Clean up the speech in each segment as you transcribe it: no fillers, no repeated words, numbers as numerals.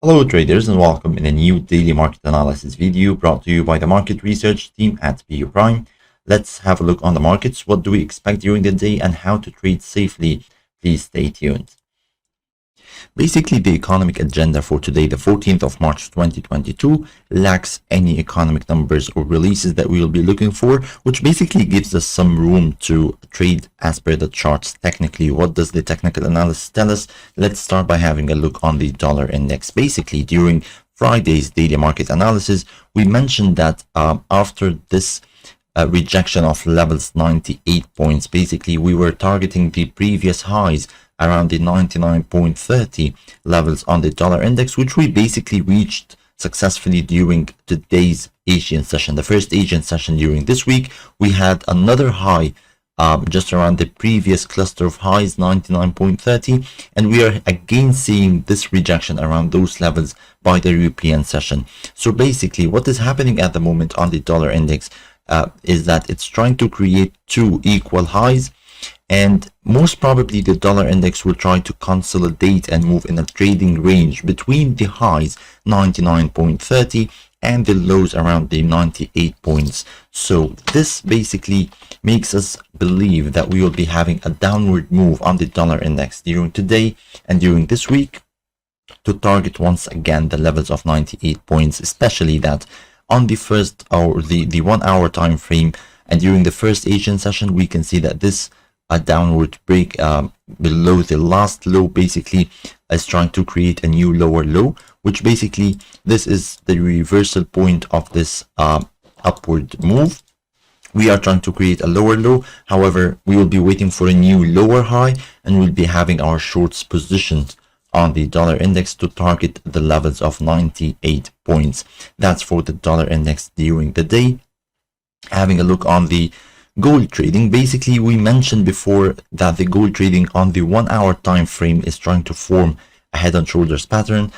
Hello traders and welcome in a new daily market analysis video brought to you by the market research team at PU Prime. Let's have a look on the markets. What do we expect during the day and how to trade safely? Please stay tuned. Basically, the economic agenda for today, the 14th of March 2022, lacks any economic numbers or releases that we will be looking for, which basically gives us some room to trade as per the charts. Technically, what does the technical analysis tell us? Let's start by having a look on the dollar index. Basically, during Friday's daily market analysis, we mentioned that after this rejection of levels 98 points, basically we were targeting the previous highs around the 99.30 levels on the dollar index, which we basically reached successfully during today's Asian session. The first Asian session during this week, we had another high just around the previous cluster of highs, 99.30, and we are again seeing this rejection around those levels by the European session. So basically what is happening at the moment on the dollar index is that it's trying to create two equal highs, and most probably the dollar index will try to consolidate and move in a trading range between the highs 99.30 and the lows around the 98 points. So this basically makes us believe that we will be having a downward move on the dollar index during today and during this week to target once again the levels of 98 points, especially that on the first hour, the 1 hour time frame, and during the first Asian session, we can see that this a downward break below the last low basically is trying to create a new lower low, which basically this is the reversal point of this upward move. We are trying to create a lower low. However, we will be waiting for a new lower high, and we'll be having our shorts positioned on the dollar index to target the levels of 98 points. That's for the dollar index during the day. Having a look on the gold trading, basically we mentioned before that the gold trading on the 1 hour time frame is trying to form a head and shoulders pattern.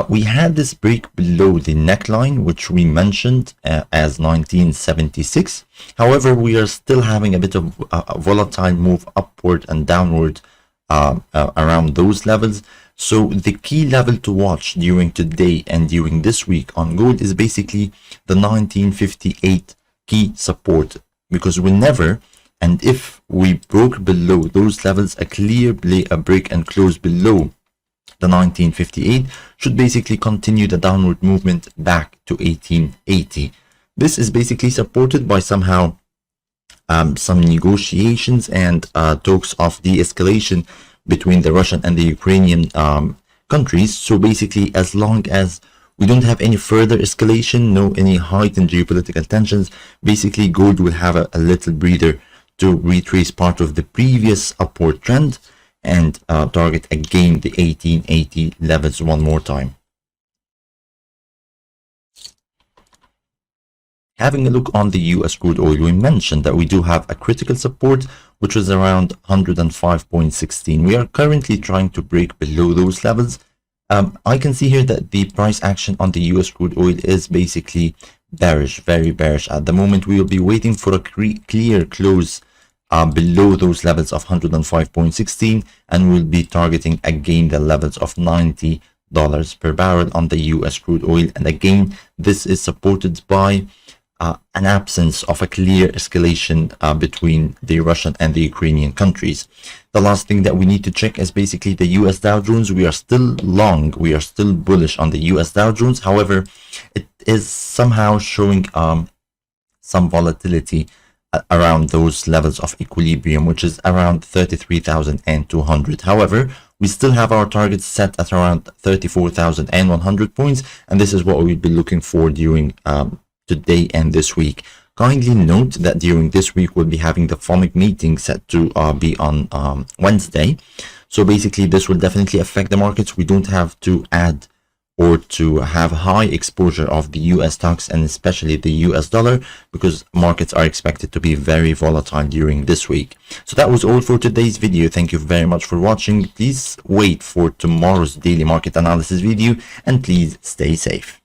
We had this break below the neckline, which we mentioned as 1976. However, we are still having a bit of a volatile move upward and downward around those levels. So the key level to watch during today and during this week on gold is basically the 1958 key support, because whenever and if we broke below those levels, a clear break and close below the 1958 should basically continue the downward movement back to 1880. This is basically supported by somehow some negotiations and talks of de-escalation between the Russian and the Ukrainian countries. So basically, as long as we don't have any further escalation, no any heightened geopolitical tensions, basically gold will have a little breather to retrace part of the previous upward trend and target again the 1880 levels one more time. Having a look on the US crude oil, we mentioned that we do have a critical support, which was around 105.16. We are currently trying to break below those levels. I can see here that the price action on the US crude oil is basically bearish, very bearish. At the moment, we will be waiting for a clear close below those levels of 105.16, and we'll be targeting again the levels of $90 per barrel on the US crude oil. And again, this is supported by an absence of a clear escalation between the Russian and the Ukrainian countries. The last thing that we need to check is basically the US Dow Jones. We are still long, we are still bullish on the US Dow Jones. However, it is somehow showing some volatility around those levels of equilibrium, which is around 33,200. However, we still have our targets set at around 34,100 points, and this is what we'll be looking for during today and this week. Kindly note that during this week we'll be having the FOMC meeting set to be on Wednesday. So basically this will definitely affect the markets. We don't have to add or to have high exposure of the US stocks and especially the US dollar, because markets are expected to be very volatile during this week. So that was all for today's video. Thank you very much for watching. Please wait for tomorrow's daily market analysis video, and please stay safe.